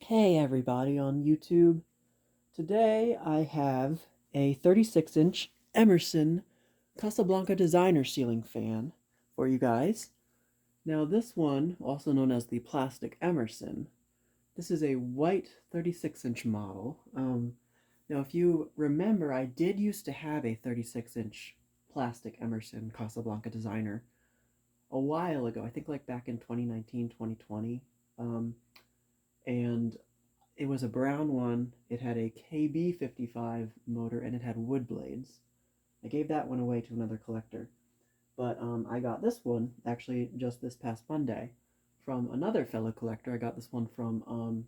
Hey everybody on YouTube. Today I have a 36-inch Emerson Casablanca Designer ceiling fan for you guys. Now this one, also known as the plastic Emerson, this is a white 36-inch model. Now if you remember, I did used to have a 36-inch plastic Emerson Casablanca Designer a while ago. I think like back in 2019, 2020. And it was a brown one. It had a KB55 motor and it had wood blades. I gave that one away to another collector. But I got this one actually just this past Monday from another fellow collector. I got this one from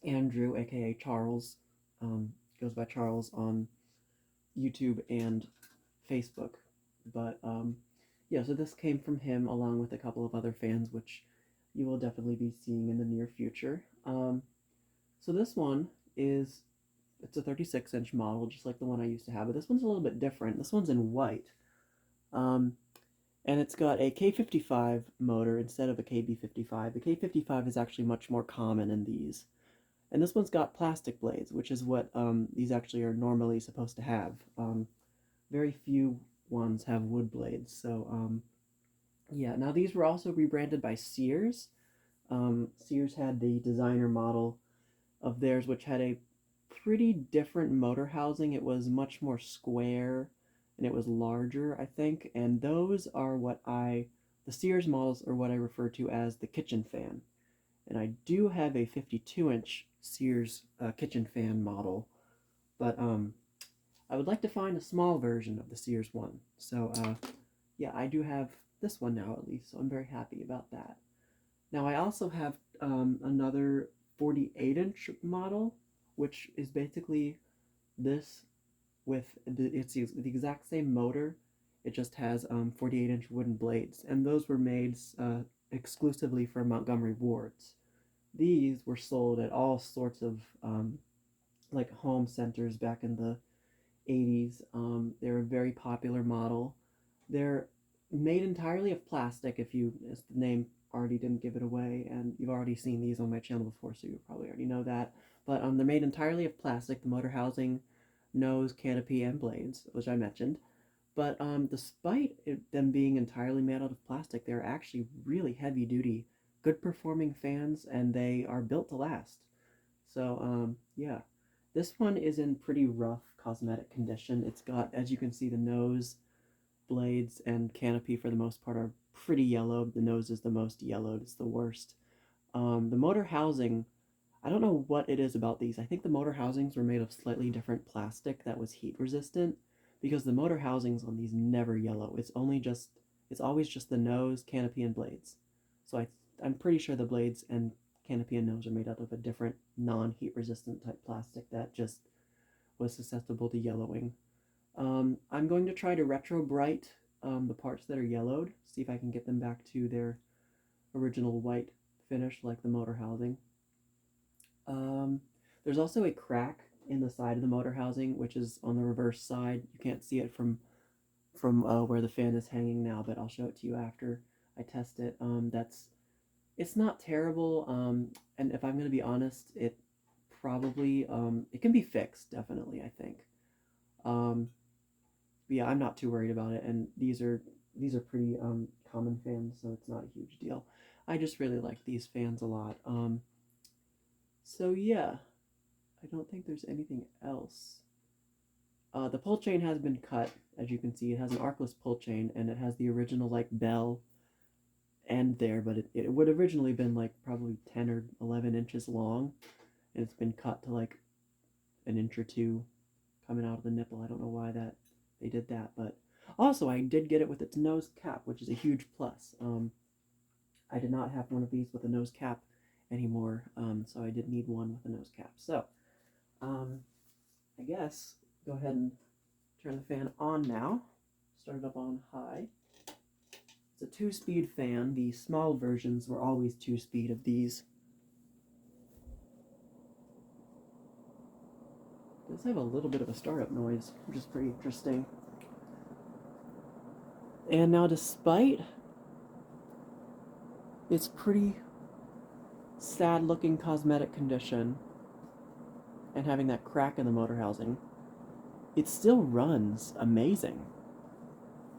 Andrew, aka Charles. Goes by Charles on YouTube and Facebook. But yeah, so this came from him along with a couple of other fans, which you will definitely be seeing in the near future. So this one it's a 36-inch model, just like the one I used to have, but this one's a little bit different. This one's in white. Um, and it's got a K55 motor instead of a KB55. The K55 is actually much more common in these. And this one's got plastic blades, which is what these actually are normally supposed to have. Very few ones have wood blades, so yeah. Now these were also rebranded by Sears. Sears had the designer model of theirs, which had a pretty different motor housing. It was much more square and it was larger, I think. And those are the Sears models are what I refer to as the kitchen fan. And I do have a 52-inch Sears kitchen fan model, but I would like to find a small version of the Sears one. So yeah, I do have this one now at least, so I'm very happy about that. Now I also have another 48-inch model, which is basically this it's the exact same motor. It just has 48-inch wooden blades, and those were made exclusively for Montgomery wards. These were sold at all sorts of like home centers back in the 80s. They're a very popular model. They're made entirely of plastic, as the name already didn't give it away, and you've already seen these on my channel before, so you probably already know that. But they're made entirely of plastic, the motor housing, nose, canopy, and blades, which I mentioned. But despite them being entirely made out of plastic, they're actually really heavy duty, good performing fans, and they are built to last. So yeah, this one is in pretty rough cosmetic condition. It's got, as you can see, the nose, blades, and canopy for the most part are pretty yellow. The nose is the most yellowed, it's the worst. The motor housing, I don't know what it is about these. I think the motor housings were made of slightly different plastic that was heat resistant, because the motor housings on these never yellow. It's always just the nose, canopy, and blades. So I'm pretty sure the blades and canopy and nose are made out of a different non-heat resistant type plastic that just was susceptible to yellowing. I'm going to try to retro bright the parts that are yellowed, see if I can get them back to their original white finish like the motor housing. There's also a crack in the side of the motor housing, which is on the reverse side. You can't see it from where the fan is hanging now, but I'll show it to you after I test it. It's not terrible, and if I'm going to be honest, it can be fixed, definitely, I think. But yeah, I'm not too worried about it, and these are pretty common fans, so it's not a huge deal. I just really like these fans a lot. So yeah, I don't think there's anything else. The pull chain has been cut, as you can see. It has an arcless pull chain, and it has the original like bell end there, but it would have originally been like probably 10 or 11 inches long, and it's been cut to like an inch or two coming out of the nipple. I don't know why they did that, but also I did get it with its nose cap, which is a huge plus. I did not have one of these with a nose cap anymore, so I did need one with a nose cap. So I guess go ahead and turn the fan on now. Start it up on high. It's a 2-speed fan. The small versions were always 2-speed of these. It does have a little bit of a startup noise, which is pretty interesting. And now, despite its pretty sad looking cosmetic condition and having that crack in the motor housing, it still runs amazing,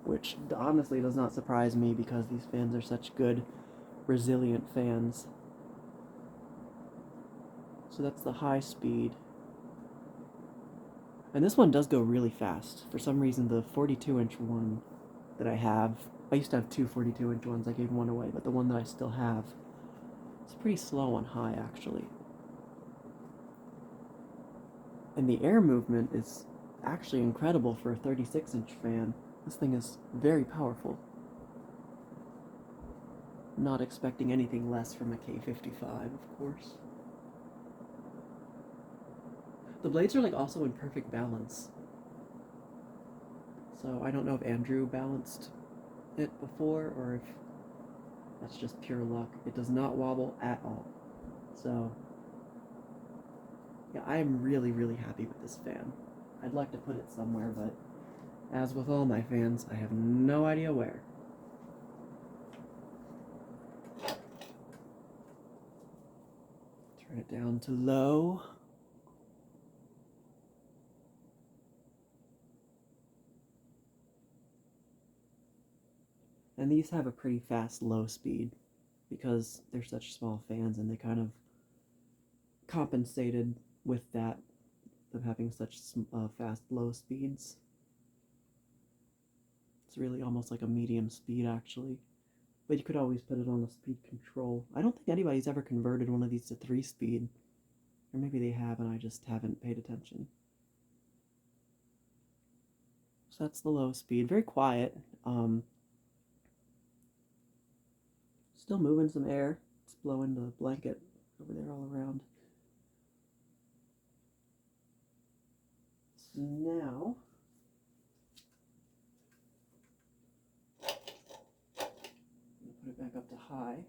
which honestly does not surprise me because these fans are such good, resilient fans. So that's the high speed. And this one does go really fast. For some reason, the 42-inch one that I have, I used to have two 42-inch ones, I gave one away, but the one that I still have, it's pretty slow on high, actually. And the air movement is actually incredible for a 36-inch fan. This thing is very powerful. Not expecting anything less from a K55, of course. The blades are like also in perfect balance. So I don't know if Andrew balanced it before or if that's just pure luck. It does not wobble at all. So yeah, I am really, really happy with this fan. I'd like to put it somewhere, but as with all my fans, I have no idea where. Turn it down to low. And these have a pretty fast low speed because they're such small fans and they kind of compensated with that of having such fast low speeds. It's really almost like a medium speed actually, but you could always put it on a speed control. I don't think anybody's ever converted one of these to 3-speed, or maybe they have and I just haven't paid attention. So that's the low speed, very quiet. Still moving some air. It's blowing the blanket over there all around. So now, I'm going to put it back up to high.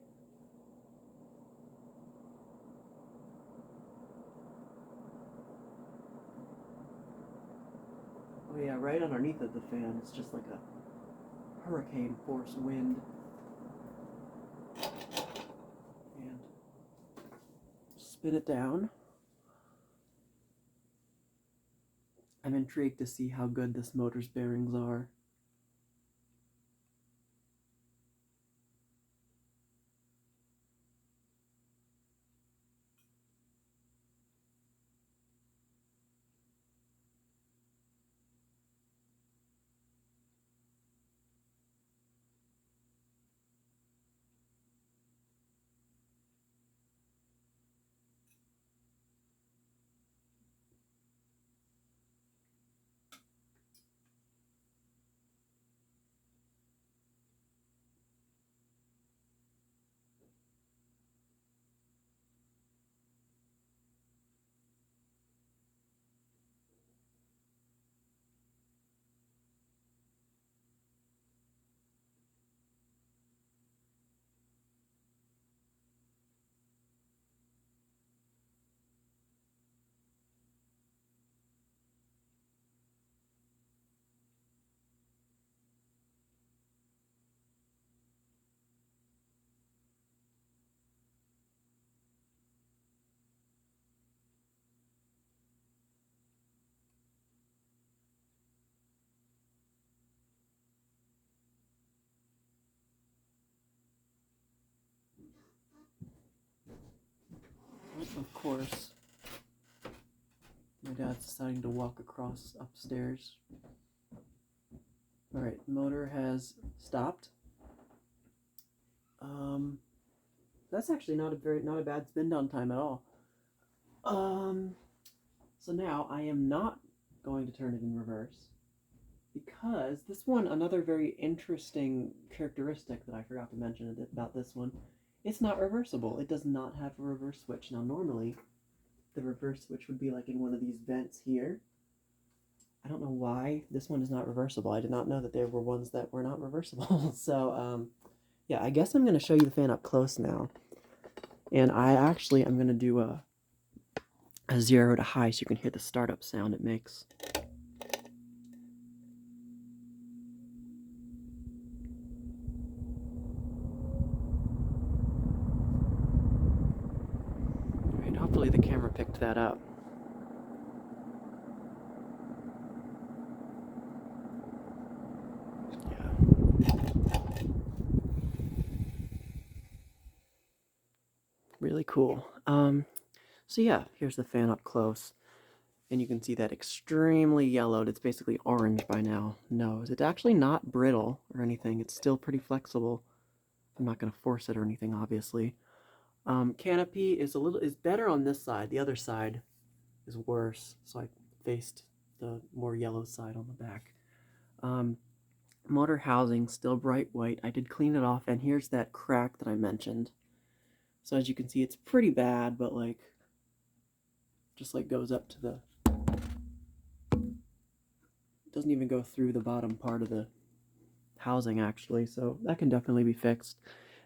Oh yeah, right underneath of the fan, it's just like a hurricane force wind. And spin it down. I'm intrigued to see how good this motor's bearings are. Of course, my dad's deciding to walk across upstairs. Alright, motor has stopped. That's actually not a bad spin down time at all. So now I am not going to turn it in reverse because this one, another very interesting characteristic that I forgot to mention about this one, it's not reversible. It does not have a reverse switch. Now normally the reverse switch would be like in one of these vents here. I don't know why this one is not reversible. I did not know that there were ones that were not reversible. So yeah, I guess I'm going to show you the fan up close now. And I'm going to do a 0 to high so you can hear the startup sound it makes. hopefully the camera picked that up. Really cool. So yeah, here's the fan up close. And you can see that extremely yellowed. It's basically orange by now. Nose. It's actually not brittle or anything. It's still pretty flexible. I'm not going to force it or anything, obviously. Canopy is better on this side. The other side is worse. So I faced the more yellow side on the back. Motor housing, still bright white. I did clean it off, and here's that crack that I mentioned. So as you can see, it's pretty bad, but like, just like goes up to the, doesn't even go through the bottom part of the housing actually, so that can definitely be fixed.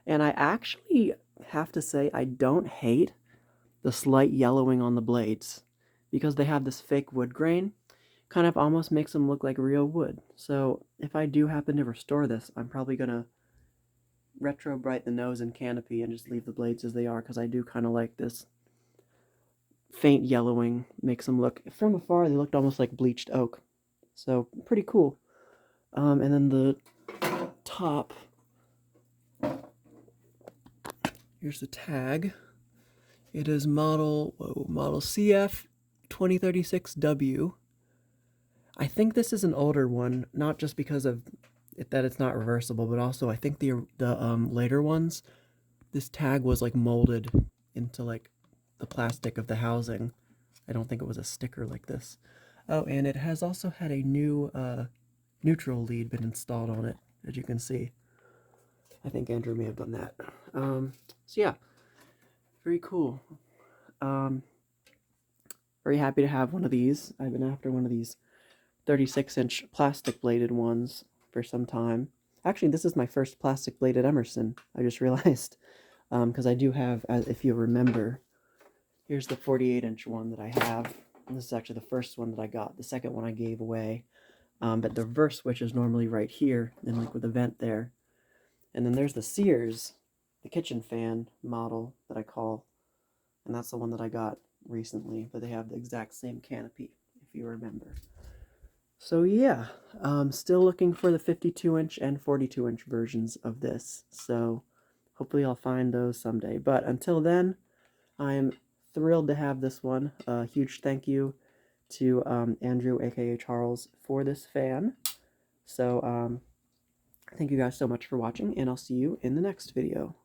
And I actually have to say I don't hate the slight yellowing on the blades, because they have this fake wood grain, kind of almost makes them look like real wood. So if I do happen to restore this, I'm probably gonna retro bright the nose and canopy and just leave the blades as they are, because I do kind of like this faint yellowing. Makes them look, from afar they looked almost like bleached oak, so pretty cool. And then the top, here's the tag. It is model CF-2036W. I think this is an older one, not just because of that it's not reversible, but also I think the later ones, this tag was like molded into like the plastic of the housing. I don't think it was a sticker like this. Oh, and it has also had a new neutral lead been installed on it, as you can see. I think Andrew may have done that. So yeah, very cool. Very happy to have one of these. I've been after one of these 36-inch plastic bladed ones for some time. Actually, this is my first plastic bladed Emerson, I just realized, because I do have, if you remember, here's the 48-inch one that I have. And this is actually the first one that I got. The second one I gave away. But the reverse switch is normally right here, and like with a vent there. And then there's the Sears, the kitchen fan model that I call, and that's the one that I got recently, but they have the exact same canopy, if you remember. So yeah, still looking for the 52-inch and 42-inch versions of this, so hopefully I'll find those someday. But until then, I'm thrilled to have this one. Huge thank you to Andrew, aka Charles, for this fan. So thank you guys so much for watching, and I'll see you in the next video.